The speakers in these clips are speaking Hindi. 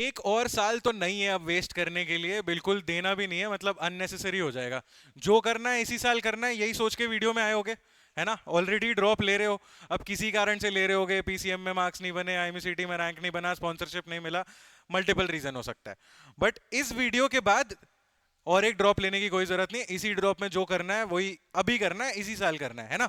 एक और साल तो नहीं है अब वेस्ट करने के लिए, बिल्कुल देना भी नहीं है, मतलब अननेसेसरी हो जाएगा। जो करना है इसी साल करना है, यही सोच के वीडियो में आए होगे, है ना। ऑलरेडी ड्रॉप ले रहे हो, अब किसी कारण से ले रहे होगे, पीसीएम में मार्क्स नहीं बने, आईएमसीटी में रैंक नहीं बना, स्पॉन्सरशिप नहीं मिला, मल्टीपल रीजन हो सकता है। बट इस वीडियो के बाद और एक ड्रॉप लेने की कोई जरूरत नहीं, इसी ड्रॉप में जो करना है वही अभी करना है, इसी साल करना है ना।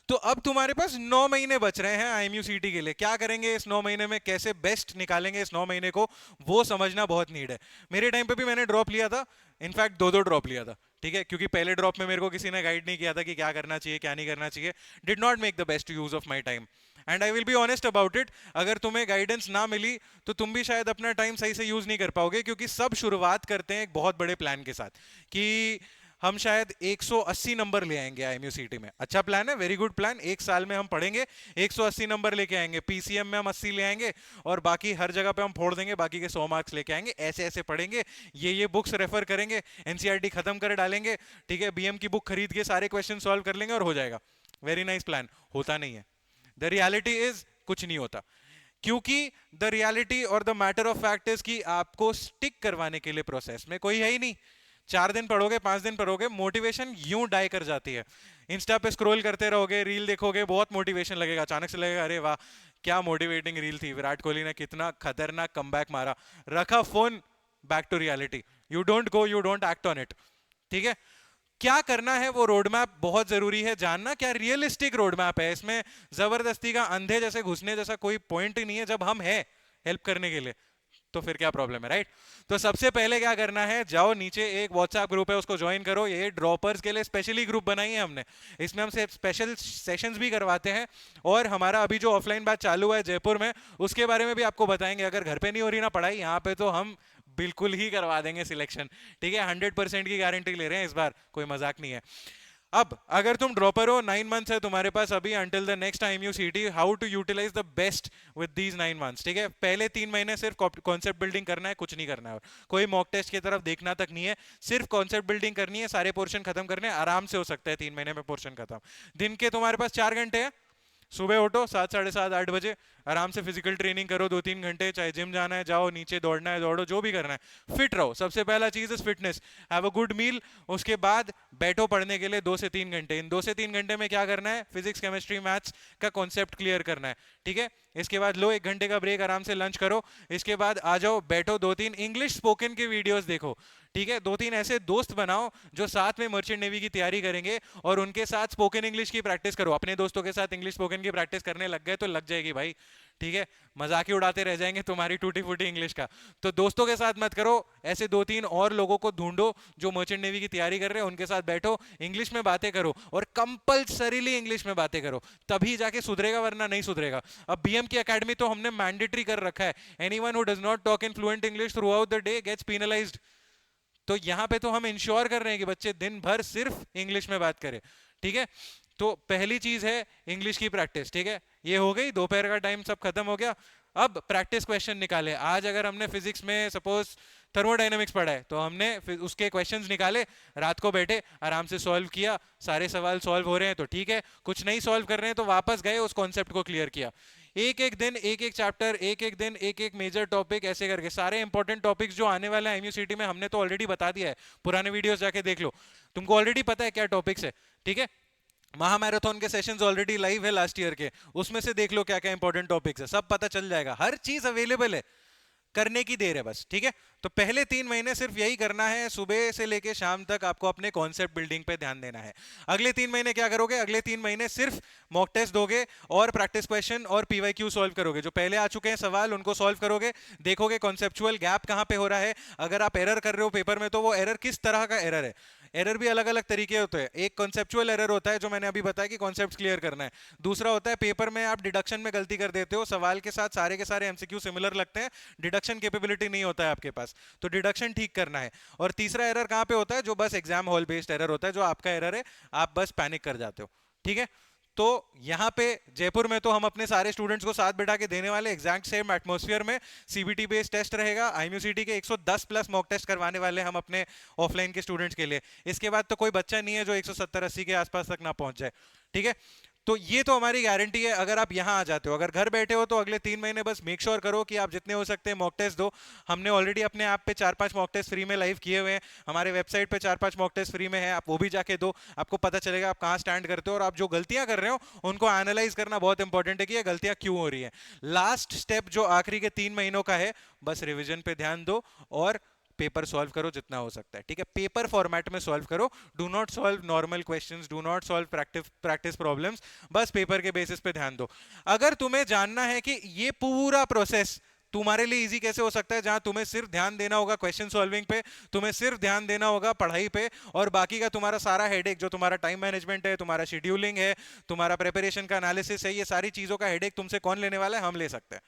तो अब तुम्हारे पास 9 महीने बच रहे हैं आईएमयूसीटी के लिए। क्या करेंगे इस 9 महीने में, कैसे बेस्ट निकालेंगे इस 9 महीने को, वो समझना बहुत नीड है। मेरे टाइम पे भी मैंने ड्रॉप लिया था, इनफैक्ट दो दो ड्रॉप लिया था, ठीक है, क्योंकि पहले ड्रॉप में मेरे को किसी ने गाइड नहीं किया था कि क्या करना चाहिए क्या नहीं करना चाहिए। Did not make the best use of my time, and I will be honest about it. अगर तुम्हें गाइडेंस ना मिली तो तुम भी शायद अपना टाइम सही से यूज नहीं कर पाओगे, क्योंकि सब शुरुआत करते हैं एक बहुत बड़े प्लान के साथ कि हम शायद 180 नंबर ले आएंगे आईएमयूसीटी में। अच्छा प्लान है, वेरी गुड प्लान, एक साल में हम पढ़ेंगे 180 नंबर लेके आएंगे, पीसीएम में हम 80 ले आएंगे और बाकी हर जगह पे हम फोड़ देंगे, बाकी के 100 मार्क्स लेके आएंगे। ऐसे ऐसे पढ़ेंगे, ये बुक्स रेफर करेंगे, एनसीईआरटी खत्म कर डालेंगे, ठीक है, बीएम की बुक खरीद के सारे क्वेश्चन सॉल्व कर लेंगे और हो जाएगा। Very nice plan. होता नहीं है, द रियलिटी इज कुछ नहीं होता, क्योंकि द रियलिटी और the matter of fact is कि आपको स्टिक करवाने के लिए प्रोसेस में कोई है ही नहीं। 4 दिन पढ़ोगे, 5 दिन पढ़ोगे, मोटिवेशन यूं डाई कर जाती है। इंस्टा पे स्क्रॉल करते रहोगे, रील देखोगे, बहुत मोटिवेशन लगेगा, अचानक से लगेगा अरे वाह क्या मोटिवेटिंग रील थी, विराट कोहली ने कितना खतरनाक कमबैक मारा, रखा phone, back to reality. You don't go, you don't act on it, ठीक है। क्या करना है वो रोड मैप बहुत जरूरी है जानना, क्या रियलिस्टिक रोड मैप है, इसमें जबरदस्ती का अंधे जैसे घुसने जैसा कोई पॉइंट ही नहीं है। जब हम है हेल्प करने के लिए तो फिर क्या प्रॉब्लम है, राइट। तो सबसे पहले क्या करना है, जाओ नीचे एक व्हाट्सएप ग्रुप है उसको ज्वाइन करो, ये ड्रॉपर्स के लिए स्पेशली ग्रुप बनाई है हमने, इसमें हम स्पेशल सेशंस भी करवाते हैं। और हमारा अभी जो ऑफलाइन बैच चालू है जयपुर में, उसके बारे में भी आपको बताएंगे। अगर घर पे नहीं हो रही ना पढ़ाई, यहाँ पे तो हम बिल्कुल ही करवा देंगे सिलेक्शन, ठीक है, 100% की गारंटी ले रहे हैं इस बार, कोई मजाक नहीं है। अब अगर तुम ड्रॉपर हो, 9 मंथ्स है तुम्हारे पास अभी until the next time you sit, how to utilise the best with these 9 months, ठीक है। पहले 3 महीने सिर्फ कॉन्सेप्ट बिल्डिंग करना है, कुछ नहीं करना है, और कोई मॉक टेस्ट की तरफ देखना तक नहीं है, सिर्फ कॉन्सेप्ट बिल्डिंग करनी है, सारे पोर्शन खत्म करने हैं, आराम से हो सकता है 3 महीने में पोर्शन खत्म। दिन के तुम्हारे पास 4 घंटे हैं, सुबह उठो 7, साढ़े 7, 8 बजे, आराम से फिजिकल ट्रेनिंग करो 2-3 घंटे, चाहे जिम जाना है जाओ, नीचे दौड़ना है दौड़ो, जो भी करना है, फिट रहो। सबसे पहला चीज is fitness, have a good meal. उसके बाद बैठो पढ़ने के लिए 2 से 3 घंटे। इन 2 से 3 घंटे में क्या करना है, फिजिक्स केमिस्ट्री मैथ्स का कॉन्सेप्ट क्लियर करना है, ठीक है। इसके बाद लो 1 घंटे का ब्रेक, आराम से लंच करो। इसके बाद आ जाओ, बैठो 2-3 इंग्लिश स्पोकन के वीडियोस देखो, ठीक है। 2-3 ऐसे दोस्त बनाओ जो साथ में मर्चेंट नेवी की तैयारी करेंगे, और उनके साथ स्पोकन इंग्लिश की प्रैक्टिस करो। अपने दोस्तों के साथ इंग्लिश स्पोकन की प्रैक्टिस करने लग गए तो लग जाएगी भाई, ठीक है, मजाक ही उड़ाते रह जाएंगे तुम्हारी टूटी फूटी इंग्लिश का। तो दोस्तों के साथ मत करो, ऐसे 2-3 और लोगों को ढूंढो जो मर्चेंट नेवी की तैयारी कर रहे हैं, उनके साथ बैठो, इंग्लिश में बातें करो, और कंपलसरीली इंग्लिश में बातें करो, तभी जाके सुधरेगा, वरना नहीं सुधरेगा। अब बीएम की एकेडमी तो हमने मैंडेटरी कर रखा है, anyone who does not talk in fluent English throughout the day gets penalised. तो यहां पे तो हम इंश्योर कर रहे हैं कि बच्चे दिन भर सिर्फ इंग्लिश में बात करें, ठीक है। तो पहली चीज है इंग्लिश की प्रैक्टिस, ठीक है, ये हो गई, दोपहर का टाइम सब खत्म हो गया। अब प्रैक्टिस क्वेश्चन निकाले। आज अगर हमने फिजिक्स में सपोज थर्मोडायनेमिक्स पढ़ा है, तो हमने उसके क्वेश्चंस निकाले, रात को बैठे आराम से सॉल्व किया, सारे सवाल सॉल्व हो रहे हैं तो ठीक है, कुछ नहीं सॉल्व कर रहे हैं तो वापस गए, उस कॉन्सेप्ट को क्लियर किया। एक एक दिन एक एक चैप्टर, एक एक दिन एक एक मेजर टॉपिक, ऐसे करके सारे इंपॉर्टेंट टॉपिक्स जो आने वाले हैं एमयूसीटी में, हमने तो ऑलरेडी बता दिया है, पुराने वीडियोस जाके देख लो, तुमको ऑलरेडी पता है क्या टॉपिक्स है, ठीक है। महामैराथन के सेशंस ऑलरेडी लाइव है लास्ट ईयर के, उसमें से देख लो क्या क्या इंपॉर्टेंट टॉपिक्स है, सब पता चल जाएगा, हर चीज अवेलेबल है, करने की देर है बस, ठीक है। तो पहले 3 महीने सिर्फ यही करना है, सुबह से लेके शाम तक आपको अपने कॉन्सेप्ट बिल्डिंग पे ध्यान देना है। अगले 3 महीने क्या करोगे, अगले 3 महीने सिर्फ मॉक टेस्ट दोगे और प्रैक्टिस क्वेश्चन और पीवाईक्यू सॉल्व करोगे, जो पहले आ चुके हैं सवाल उनको सॉल्व करोगे, देखोगे कॉन्सेप्चुअल गैप कहां पे हो रहा है। अगर आप एरर कर रहे हो पेपर में, तो वो एरर किस तरह का एरर है। एरर भी अलग अलग तरीके होते हैं, एक कॉन्सेप्चुअल एरर होता है जो मैंने अभी बताया कि कॉन्सेप्ट क्लियर करना है, दूसरा होता है पेपर में आप डिडक्शन में गलती कर देते हो, सवाल के साथ सारे के सारे एमसीक्यू सिमिलर लगते हैं, डिडक्शन कैपेबिलिटी नहीं होता है आपके पास, तो डिडक्शन ठीक करना है। और तीसरा एरर कहां पे होता है, जो बस एग्जाम हॉल बेस्ड एरर होता है, जो आपका एरर है, आप बस पैनिक कर जाते हो, ठीक है। तो यहाँ पे जयपुर में तो हम अपने सारे स्टूडेंट्स को साथ बैठा के देने वाले, एग्जैक्ट सेम एटमॉस्फेयर में सीबीटी बेस्ड टेस्ट रहेगा, आईएमयूसीटी के 110 प्लस मॉक टेस्ट करवाने वाले हम अपने ऑफलाइन के स्टूडेंट्स के लिए। इसके बाद तो कोई बच्चा नहीं है जो 170-80 के आसपास तक ना पहुंच जाए, ठीक है। तो ये तो हमारी गारंटी है अगर आप यहाँ आ जाते हो। अगर घर बैठे हो तो अगले 3 महीने बस मेक श्योर करो कि आप जितने हो सकते हैं मॉक टेस्ट दो। हमने ऑलरेडी अपने ऐप पे 4-5 मॉक टेस्ट फ्री में लाइव किए हुए हैं, हमारे वेबसाइट पे 4-5 मॉक टेस्ट फ्री में है, आप वो भी जाके दो। आपको पता चलेगा आप कहाँ स्टैंड करते हो, और आप जो गलतियां कर रहे हो उनको एनालाइज करना बहुत इंपॉर्टेंट है कि ये गलतियां क्यों हो रही है। लास्ट स्टेप जो आखिरी के 3 महीनों का है, बस रिविजन पे ध्यान दो और पेपर सॉल्व करो जितना हो सकता है, ठीक है। पेपर फॉर्मेट में सॉल्व करो, do not solve normal questions, do not solve practice problems, बस पेपर के बेसिस पे ध्यान दो। अगर तुम्हें जानना है कि ये पूरा प्रोसेस तुम्हारे लिए इजी कैसे हो सकता है, जहां तुम्हें सिर्फ ध्यान देना होगा क्वेश्चन सॉल्विंग पे, तुम्हें सिर्फ ध्यान देना होगा पढ़ाई पे, और बाकी का तुम्हारा सारा हेडेक जो तुम्हारा टाइम मैनेजमेंट है, तुम्हारा शेड्यूलिंग है, तुम्हारा प्रिपरेशन का एनालिसिस है, ये सारी चीजों का हेडेक तुमसे कौन लेने वाला है, हम ले सकते हैं,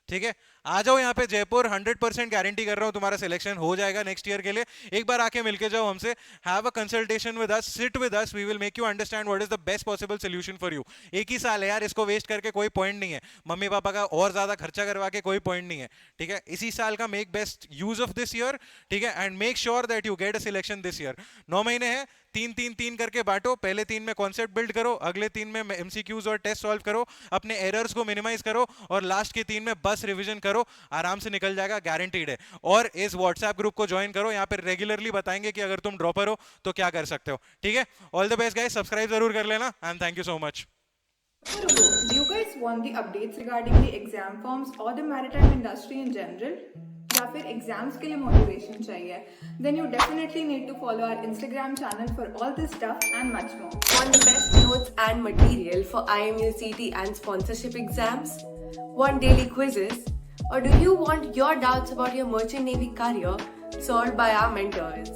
ठीक है। आ जाओ यहाँ पे जयपुर, 100% गारंटी कर रहा हूँ तुम्हारा सिलेक्शन हो जाएगा नेक्स्ट ईयर के लिए। एक बार आके मिलके जाओ हमसे, have a consultation with us, sit with us, we will make you understand what is the best possible solution for you. एक ही साल है यार, इसको वेस्ट करके कोई पॉइंट नहीं है, मम्मी पापा का और ज्यादा खर्चा करवा के कोई पॉइंट नहीं है, ठीक है। इसी साल का make best use of this year, ठीक है, and make sure that you get a selection this year. 9 महीने हैं, 3-3-3 करके बांटो, पहले 3 में कॉन्सेप्ट बिल्ड करो, अगले 3 में एमसीक्यूज और टेस्ट सॉल्व करो, अपने एरर्स को मिनिमाइज करो, और लास्ट के 3 में बस रिवीजन करो, आराम से निकल जाएगा, गारंटीड है। और इस व्हाट्सएप ग्रुप को ज्वाइन करो, यहाँ पे रेगुलरली बताएंगे कि अगर तुम ड्रॉपर हो तो क्या कर सकते हो, ठीक है। All the best guys, subscribe जरूर कर लेना, and thank you so much. Do you guys want the updates regarding the exam forms or the maritime industry in general? या फिर एग्जाम्स के लिए मोटिवेशन चाहिए? Then you definitely need to follow our Instagram channel for all this stuff and much more. Want the best notes and material for IMU CT and sponsorship exams? Want daily quizzes? Or do you want your doubts about your merchant navy career solved by our mentors?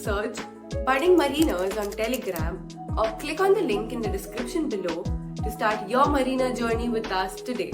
Search Budding Mariners on Telegram or click on the link in the description below to start your marina journey with us today.